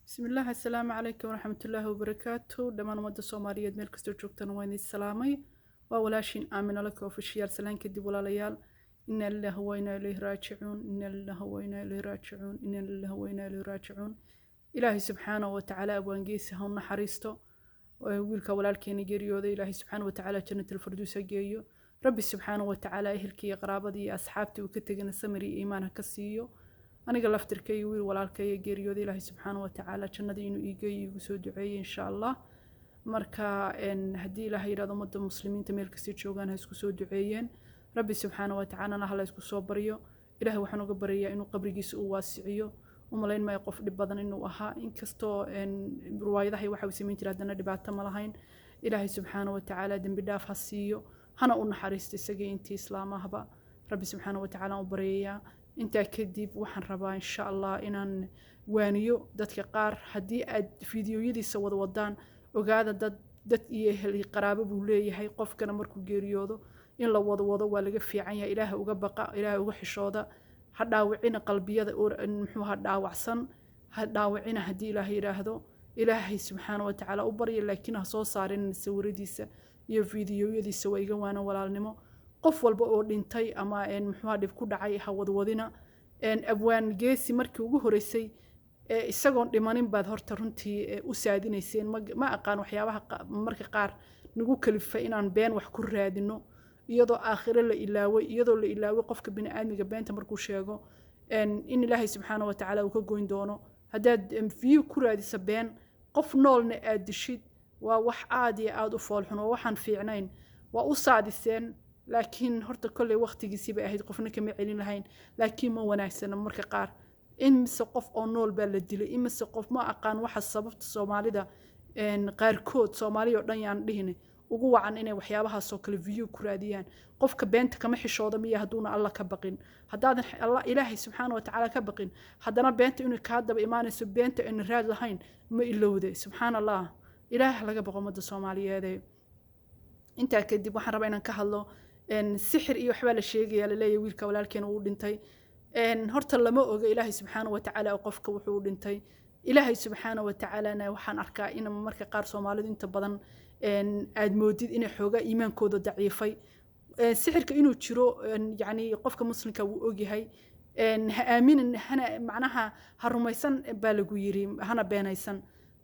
بسم الله السلام عليكم ورحمة الله وبركاته دمان مدة سومالية ميل كستو جوجتان وين السلامي وولاشين آمن لك وفشيال سلام كدب ولا ليال إن الله وإنا إليه راجعون إن الله وإنا إليه راجعون إن الله وإنا إليه راجعون إلهي سبحانه وتعالى أبوان جيسي هون حريستو ويلك ولالكيني جيريو ذي إلهي سبحانه وتعالى جنة الفردوس جيو ربي سبحانه وتعالى أهلكي قرابة دي أصحابتي وكتجن السمري إيمانها كسيو aniga laftirkay wiil walaalkay geeriyooday ilaahay subxaanahu wa tacaala jannada inuu iigeeyo igu soo duceeyay insha Allah marka hadii ilaahay yiraahdo ummadda muslimiinta meel kasta joogaan ha isku soo duceeyeen rabbi subxaanahu wa tacaala ha la isku soo bariyo ilaahay waxaan uga barayaa inuu qabrigiisa u waasiciyo umaleyn ma qof dhib badan inuu ahaa inkastoo riwaayadaha waxa uu sameyn jiray hadana dhibaato ma lahayn ilaahay subxaanahu wa tacaala dambi dhaaf ha siiyo hana u naxariisto isaga intii islaamahba rabbi subxaanahu wa tacaala u barayaa inta kadib waxaan rabaa insha Allah inaan waaniyo dadka qaar hadii aad fiidiyoyadiisa wada wadaan ogaada dad iyo ehel qaraabo buu leeyahay qofkana markuu geeriyoodo in la wado waa laga fiican yahay ilaahay uga baqa ilaahay uga xishooda ha dhaawicina qalbiyada muxuu ha dhaawacsan ha dhaawicina hadii ilaahay yiraahdo ilaahay subxaanahu wa tacaala u bariyo laakiin ha soo saarin sawiradiisa iyo fiidiyoyadiisa waa iga waana walaalnimo qof walba oo dhintay ama muxuu dhib ku dhacay ha wadwadina abwaan geesi markii ugu horeysay isagoon dhimanin baad horta runtii u saadinayseen ma aqaan waxyaabaha marka qaar nagu kalifay inaan been wax ku raadino iyadoo aakhire la ilaaway qofka bini aadmiga beenta markuu sheego in ilaahay subxaanahu wa tacaala uu ka goyn doono haddaad view ku raadisa been qof noolna aad dishid waa wax aad iyo aad u foolxun oo waxaan fiicnayn waa u saadiseen laakiin horta kolley waqtigiisii bay ahayd qofna kama celin lahayn laakiin ma wanaagsana marka qaar imise qof oo nool baa la dilay imise qof ma aqaan waxa sababta Soomaalida qaarkood Soomaaliya oo dhan yaan dhihin ugu wacan inay waxyaabahaas oo kale view ku raadiyaan qofka beenta kama xishooda miya haduuna Allah ka baqin hadaadan Allah ilaahay subxaanahu wa tacaala ka baqin hadana beenta inuu ka daba iimaanayso beenta in raad lahayn ma ilowday subxaanallah ilaahay laga baqo ummadda Soomaaliyeed inta kadib waxaan rabaa inaan ka hadlo sixir iyo waxba la sheegaya la leeyahay wiilka walaalkeen uu dhintay horta lama oga ilaahay subxaanahu wa tacaala qofka wuxuu dhintay ilaahay subxaanahu wa tacaala waxaan arkaa in marka qaar Soomaalidu inta badan aad moodid inay xooga iimaankooda daciifay sixirka inuu jiro yani qofka muslimka uu ogyahay ha aaminin hana macnaha ha rumaysan baa lagu yiri hana beenaysan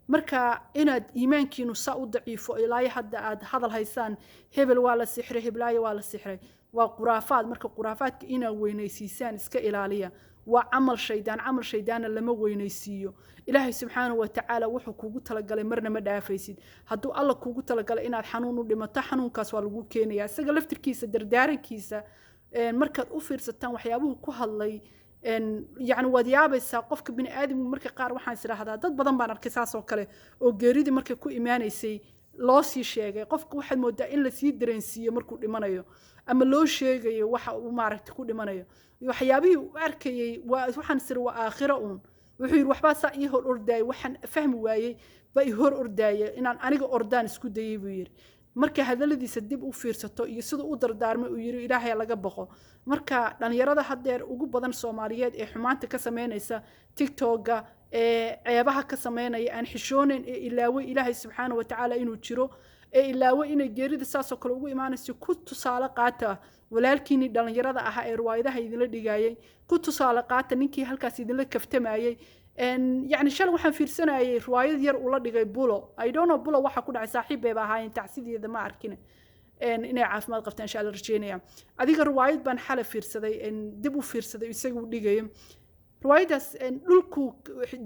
marka inaad iimaankiinu saa u daciifo ilaa hadda aad hadal haysaan hebel waa la sixray heblaayo waa la sixray waa quraafaad marka quraafaadka ina weynaysiisaan iska ilaaliya waa amal shaydaan lama weynaysiiyo ilaahay subxaanahu wa tacaala wuxuu kugu talagalay marna ma dhaafaysid hadduu alla kugu talagalay inaad xanuun u dhimato xanuunkaas waa lagu keenayaa isaga laftirkiisa dardaarankiisa markaad u fiirsataan waxyaabuhu ku hadlay يعني وديابيسا qofka bini aadamku marka qaar waxaan isiraahdaa dad badan baan arkay saas oo kale oo geeridi markay ku iimaanaysay loo sii sheegay qofka waxaad moodaa in la sii dareensiyo markuu dhimanayo ama loo sheegayo waxa uu maaragtay ku dhimanayo waxyaabihii uu arkayay waxaan isir waa aakhira wuxuu yiri waxba saa ii hor ordaay waxaan fahmi waayay bay hor ordaayay inaan aniga ordaan isku dayay buu yiri marka hadaladiisa dib u fiirsato iyo sida uu dardaarmay uu yiri ilaahay laga baqo marka dhalinyarada hadeer ugu badan Soomaaliyeed ee xumaanta ka sameynaysa TikTok-ga ceebaha ka sameynaya aan xishoonin ilaaway ilaahay subxaanahu wa tacaala inuu jiro ilaaway inay geerida saas oo kale ugu iimaanayso ku tusaale qaata walaalkiini dhalinyarada aha ee riwaayadaha idinla dhigayay ku tusaale qaata ninkii halkaas idinla kaftamayay يعني شل waxaan fiirsanayay riwaayad yar uu la dhigay bulo I don't know bulo waxa ku dhacay saaxiibay baa ahayn tacsideeda ma arkin inay caafimaad qabtaan insha Allah rajeynaya adiga riwaayad baan xal fiirsaday dib u fiirsaday isagu dhigay riwaayadaas dhulku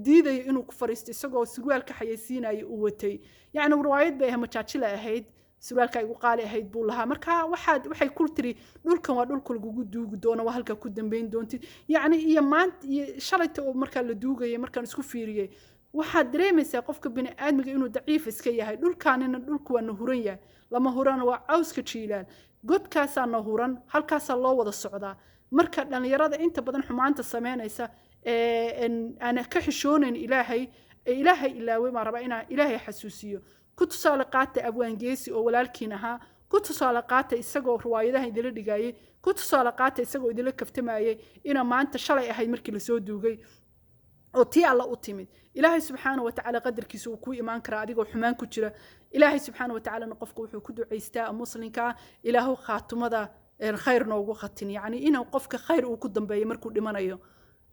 diiday inuu ku fariisto isagoo surwaalka xayeysiinay uu watay yani riwaayad bay majaajila ahayd surwaalka igu qaali ahayd buu lahaa marka waxay ku tiri dhulkan waa dhulka lagu duugi doono waa halka ku dambeyn doontid yani iyo maanta shalayta oo marka la duugay markaan isku fiiriyay waxa dareemaysaa qofka bini aadmiga inuu daciif iska yahay dhulkaanina dhulku waa huran yahay lama huran waa cawska jiilaan godkaas aan huran halkaas loo wada socdaa marka dhalinyarada inta badan xumaanta sameynaysa ana ka xishoonayn ilaahay ilaaway ma raba inaa ilaahay xasuusiyo ku tusaale qaata abwaan geesi oo walaalkiin ahaa ku tusaale qaata isagoo riwaayadaha idila dhigayay ku tusaale qaata isagoo idila kaftamayay ina maanta shalay ahayd markii la soo duugay oo tii alla u timid إلهي سبحانه وتعالى قدر كيسو كو إيمان كرا أديقو حمان كجرا إلهي سبحانه وتعالى نقفكو وحو كدو عيستا مسلمكا إلهو خاتم هذا الخير نوغو خاتين يعني إنه قفك خير وكدن بي مركو دمانيو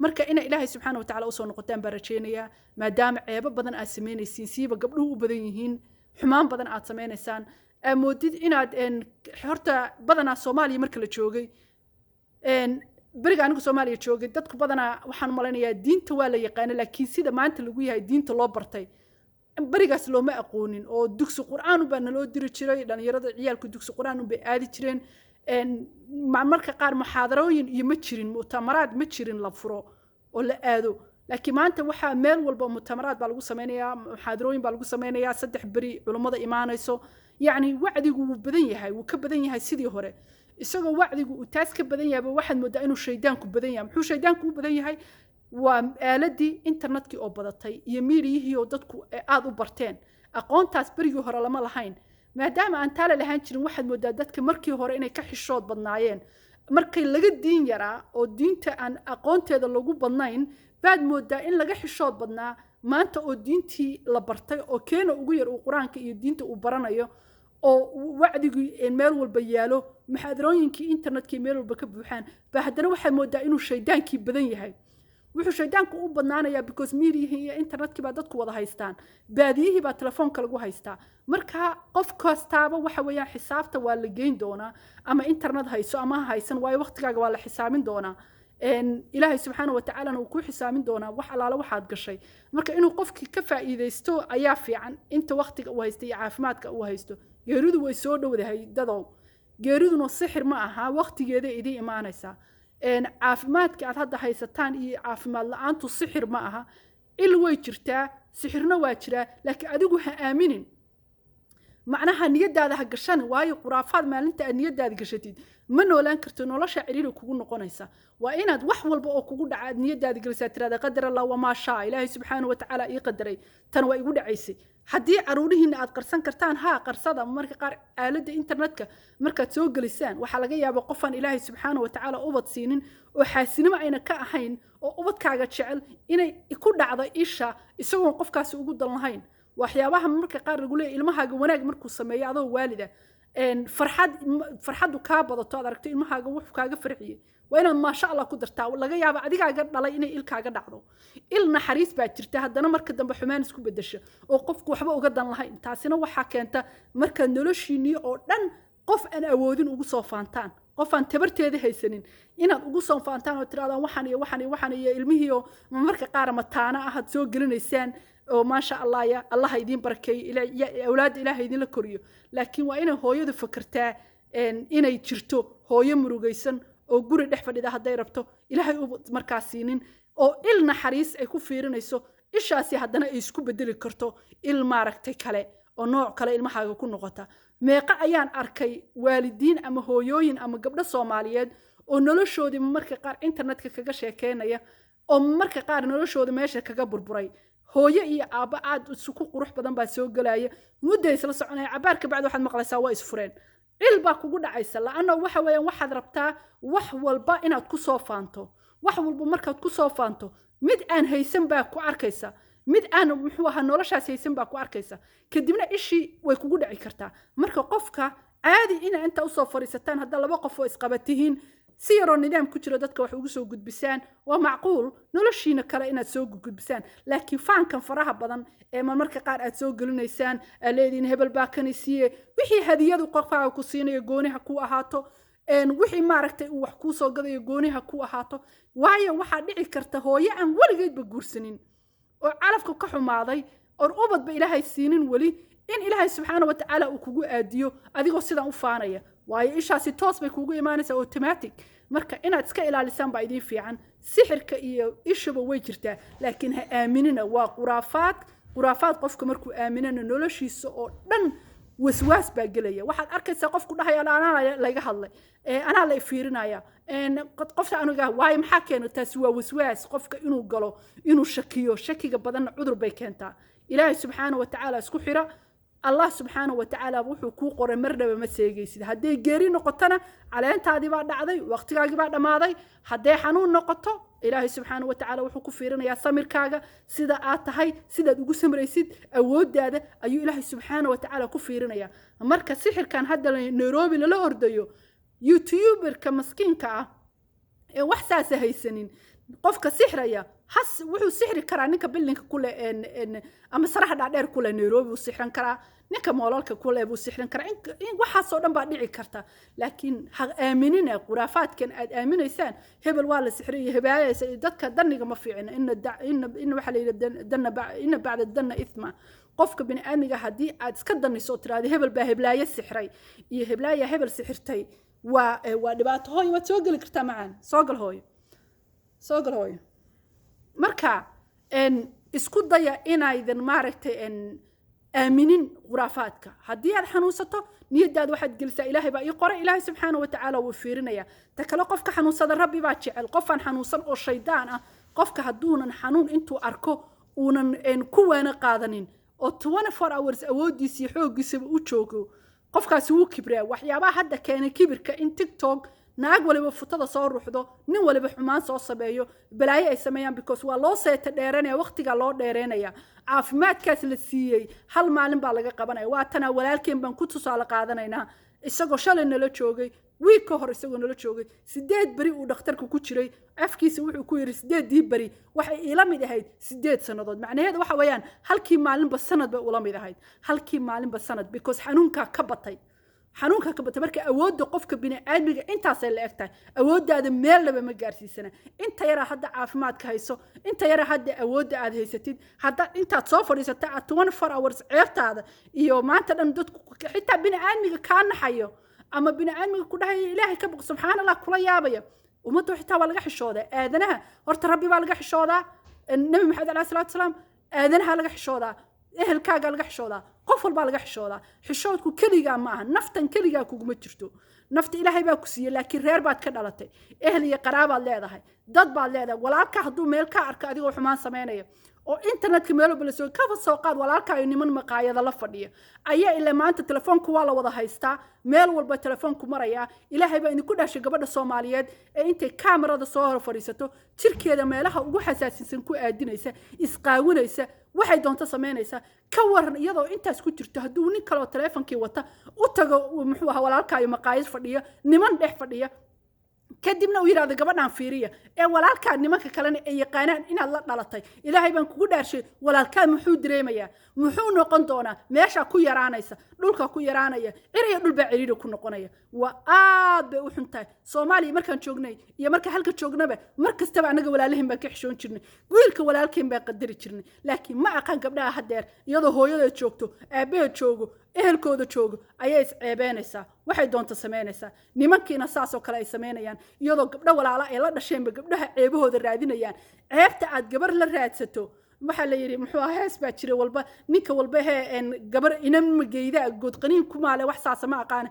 marka ina ilaahay subxaanahu wa ta'aala u soo noqotaan baa rajeynaya maadaama ceebo badan aad sameynaysiin siiba gabdhuhu u badan yihiin xumaan badan aad sameynaysaan amoodid inaad horta badanaa Soomaaliya marka la joogay bariga anigu Soomaaliya joogay dadku badanaa waxaan maleynayaa diinta waa la yaqaan laakiin sida maanta lagu yahay diinta loo bartay barigaas looma aqoonin oo dugsi quraan u baa naloo diri jiray dhalinyarada ciyaalku dugsi quraan u bay aadi jireen marka qaar muxaadarooyin iyo ma jirin mu'tamaraad ma jirin la furo oo la aado laakiin maanta waxa meel walba mu'tamaraad baa lagu sameeyaa muxaadarooyin baa lagu sameeyaa saddex bari culimada imaanayso yani wacdigu wuu badan yahay wuu ka badan yahay sidii hore isagoo wacdigu uu taas ka badan yahay waxaad moodaa inuu shaydaanku badan yahay muxuu shaydaanku u badan yahay waa aaladii internetkii oo badatay iyo miiriyihii oo dadku aad u barteen aqoontaas barigii hore lama lahayn maadaama aan taala lahaan jirin waxaad moodaa dadka markii hore inay ka xishood badnaayeen markay laga diin yaraa oo diinta aan aqoonteeda lagu badnayn baad moodaa in laga xishood badnaa maanta oo diintii la bartay oo keena ugu yar uu quraanka iyo diinta uu baranayo oo wacdigu meel walba yaalo muxaadarooyinkii internetkii meel walba ka buuxaan ba haddana waxaad moodaa inuu shaydaankii badan yahay wuxuu shaydaanku u badnaanayaa because media iyo internetkii baa dadku wada haystaan baadiyihii baa telefoonka lagu haystaa marka qof kastaaba waxa weeyaan xisaabta waa la geyn doonaa ama internet hayso ama haysan waayo waqtigaaga waa la xisaabin doonaa ilaahay subxaanahu wa ta'aala uu ku xisaabin doonaa wax alaala waxaad gashay marka inuu qofkii ka faa'iideysto ayaa fiican inta waqtiga uu haysto iyo caafimaadka uu haysto geeridu way soo dhowdahay dadow geeriduna sixir ma aha waqtigeeda idin imaanaysa caafimaadka aad hadda haysataan iyo caafimaad la'aantu sixir ma aha il way jirtaa sixirna waa jiraa laakiin adigu ha aaminin macnaha niyadaada ha gashan waayo quraafaad maalinta aad niyadaada gashatid ma noolaan karto nolosha ciriiri kugu noqonaysa waa inaad wax walba oo kugu dhaca aad niyadaada gelisaa tiraada qadar Allah wama shaa ilaahay subxaanahu wa ta'aala ii qadaray tan waa igu dhacaysay haddii caruurihiina aad qarsan kartaan haa qarsada marka qaar aaladda internetka markaad soo gelisaan waxaa laga yaabaa qofaan ilaahay subxaanahu wa ta'aala ubad siinin oo xaasinimo ayna ka ahayn oo ubadkaaga jecel inay ku dhacdo isha isagoo qofkaasi ugu dan lahayn waxyaabaha marka qaar lagu leeyahay ilmahaaga wanaag markuu sameeyo adoo waalida farxadu ka badato aad aragto ilmahaaga wuxuu kaaga farxiyay waa inaad maasha Allah ku dartaa laga yaabo adigaaga dhalay inay ilkaaga dhacdo il naxariis baa jirta haddana marka dambe xumaan isku bedesho oo qofku waxba uga dan lahayn taasina waxa keenta marka noloshiinii oo dhan qof aan awoodin ugu soo faantaan qof aan tabarteeda haysanin inaad ugu soo faantaan oo tiraadaan waxaan iyo ilmihii oo marka qaar mataana aad soo gelinaysaan oo ma sha Allah ya Allah idin barakeeyo awlaad Ilaahay idin la koriyo laakiin waa inay hooyadu fakartaa inay jirto hooyo murugaysan oo guri dhex fadhida haday rabto Ilaahay uu markaas siinin oo il naxariis ay ku fiirinayso ishaasi haddana ay isku bedeli karto il maaragtay kale oo nooc kale ilmahaaga ku noqota meeqa ayaan arkay waalidiin ama hooyooyin ama gabdho Soomaaliyeed oo noloshoodii marka qaar internetka kaga sheekeynaya oo marka qaar noloshooda meesha kaga burburay hooyo iyo aaba aad isku qurux badan baa soo galaya muddo isla soconaya cabaarka bacdi waxaad maqlaysaa waa isfureen il baa kugu dhacaysa laana waxa weeyaan waxaad rabtaa wax walba inaad ku soo faanto wax walba markaad ku soo faanto mid aan haysan baa ku arkaysa mid aan muxuu ahaa noloshaas haysan baa ku arkaysa kadibna ishii way kugu dhici kartaa marka qofka caadi inta u soo fariisataan hadda laba qof oo isqabatihiin si yaroo nidaam ku jiro dadka wax ugu soo gudbisaan waa macquul noloshiina kale inaad soo gudbisaan laakiin faankan faraha badan ee marmarka qaar aad soo gelinaysaan leediin hebel baa kanisiye wixii hadiyadu qofka ku siinayo gooniha ku ahaato wixii maaragtay uu wax ku soo gadayo gooniha ku ahaato waayo waxa dhici karta hooyo aan waligeedba guursanin oo calafka ka xumaaday oo ubadba Ilaahay siinin wali in Ilaahay subxaanahu wa ta'aala uu kugu aadiyo adigoo sidan u faanaya waayo ishaasi toos bay kugu imaanaysaa automatic marka inaad iska ilaalisaan baa idin fiican sixirka iyo ishaba way jirtaa laakiin ha aaminina waa quraafaad qofka markuu aaminana noloshiisa oo dhan waswaas baa gelaya waxaad arkaysaa qofku dhahay anaa laga hadlay anaa la fiirinaya qofka aniga waay maxaa keeno taasi waa waswaas qofka inuu galo inuu shakiga badan cudur bay keentaa Ilaahay subxaanahu wa ta'aala isku xira الله سبحانه وتعالى وحو كو قرن مرنبا ما سيغيسيد هدي غيري نقطنا علينتادي با دعداي وقتيغاغي با دماداي هدي حنون نقطو إلهي سبحانه وتعالى وحكو فيرنا يا سمير كاغا سيدا آتهاي سيدا دوغو سمريسيد أود دادا أيو إلهي سبحانه وتعالى كفيرنا يا مركا سحر كان هذا نيروبي للا أرديو يوتيوبر كمسكين كا وحساسة هيسنين qofka sixraya has wuxuu sixri karaa ninka bilinka kule ama saraha dhaadheer kule Nairobi uu sixran karaa ninka moolalka kule uu sixran karaa in waxa soo dhan baa dhici karta laakiin ha aaminina quraafaadkan aad aaminaysaan hebel waa la sixriyo hebaayaysa dadka daniga ma fiicina in waxa la yiraahdaa in bacda danna ithma qofka bini aadmiga hadii aad iska daniso tiraado hebel baa heblaaye sixray iyo heblaaya hebel sixirtay waa dhibaato hooyo waad soo gali kartaa macaan soo gal hooyo سوق هوي مركا اسكو ضيا إنايدن ماركتي آمنين غرافاتك هدي الحنوسته نيداد واحد جلسة إلهي بقى يقرأ إلهي سبحانه وتعالى وفيرنا يا تكلا قفك حنوسة الرب باتشع القفن حنوسة أو الشيطان قفك هدون حنون انتو أركو ونن كوانا قادنين أو 24 hours أودي سيحوق يسيبقوا تشوكو قفك سوو كبريا وحيابا حدا كان كبر كإن تيك توك naag waliba futada soo ruuxdo nin waliba xumaan soo sabeeyo balaayo ay sameeyaan because waa loo seeta dheeranaya waqtiga loo dheeranaya caafimaadkaas la siiyay hal maalin baa laga qabanaya waa tan walaalkeen baan ku tusaale qaadanaynaa isagoo shalay nala joogay week ka hor isagoo nala joogay 8 bari uu dhakhtarku ku jiray afkiisa wuxuu ku yiri 8 bari waxay ila mid ahayd 8 sanadood macnaheedu waxa weeyaan halkii maalinba sanad bay ula mid ahayd halkii maalinba sanad because xanuunka ka batay xanuunka ka batay marka awoodda qofka bini aadmiga intaas ay la egtahay awooddaada meel laba ma gaarsiisana inta yara hadda caafimaadka hayso inta yara hadda awoodda aad haysatid hadda intaad soo fadhiisata 24 hours ceebtaada iyo maanta dhan dadku xitaa bini aadmiga ka naxayo ama bini aadmiga ku dhahay ilaahay ka baq subxaanallah kula yaabaya ummaddu xitaa waa laga xishoodaa aadanaha horta rabbi baa laga xishoodaa nabi maxamed alayhi salaatu wasalaam aadanaha laga xishoodaa ehelkaaga laga xishoodaa qof walba laga xishoodaa xishoodku kaliga ma aha naftan kaliga kuguma jirto nafta ilaahay baa ku siiyay laakiin reer baad ka dhalatay ehel iyo qaraabaad leedahay dad baad leedahay walaalka hadduu meel ka arka adigoo xumaan sameynaya oo internetka meel walba la soo ka soo qaad walaalka ay niman maqaayada la fadhiya ayaa ilaa maanta telefoonku waa la wada haystaa meel walba telefoonku maraya ilaahay baa idinku dhashay gabadha Soomaaliyeed ee intay kaamirada soo hor fadhiisato jirkeeda meelaha ugu xasaasisan ku aadinaysa isqaawinaysa waxay doonto sameynaysa ka waran iyadoo intaas ku jirto hadduu nin kale oo telefoonkii wata u tago muxuu ahaa walaalka ay maqaayad fadhiya niman dhex fadhiya kadibna uu yiraahdo gabadhan fiiriya ee walaalka nimanka kalena ay yaqaanaan inaad la dhalatay ilaahay baan kugu dhaarshay walaalka muxuu dareemayaa muxuu noqon doonaa meesha ku yaraanaysa dhulka ku yaraanaya iriyo dhul baa ciriir ku noqonaya waa aad bay u xuntahay Soomaaliya markaan joognay iyo marka halka joognaba markastaba anaga walaalahin baan ka xishoon jirnay wiilka walaalkeen baan qadari jirnay laakiin ma aqaan gabdhaha hadeer iyadoo hooyada joogto aabaha joogo ehelkooda joogo ayay isceebeenaysaa waxay doonto sameynaysaa nimankiina saas oo kale ay sameynayaan iyadoo gabdho walaala ay la dhasheenba gabdhaha ceebahooda raadinayaan ceebta aad gabar la raadsato waxa la yiri muxuu ahaa hees baa jira walba ninka walba gabar inama geeyda good qaniin ku maale wax saasa ma aqaan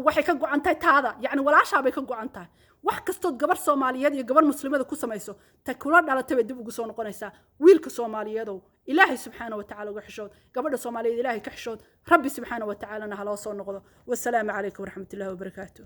waxay ka go'an tahay taada yani walaasha bay ka go'an tahay wax kastood gabar Soomaaliyeed iyo gabar muslimada ku samayso ta kula dhalatay dib ugu soo noqonaysa wiilka Soomaaliyeed oo ilaahay subxaanahu wa ta'ala uga xishood gabadha Soomaaliyeed ilaahay ka xishood rabbi subxaanahu wa ta'ala na hala soo noqdo wassalaamu alaykum wa rahmatullahi wa barakaatuh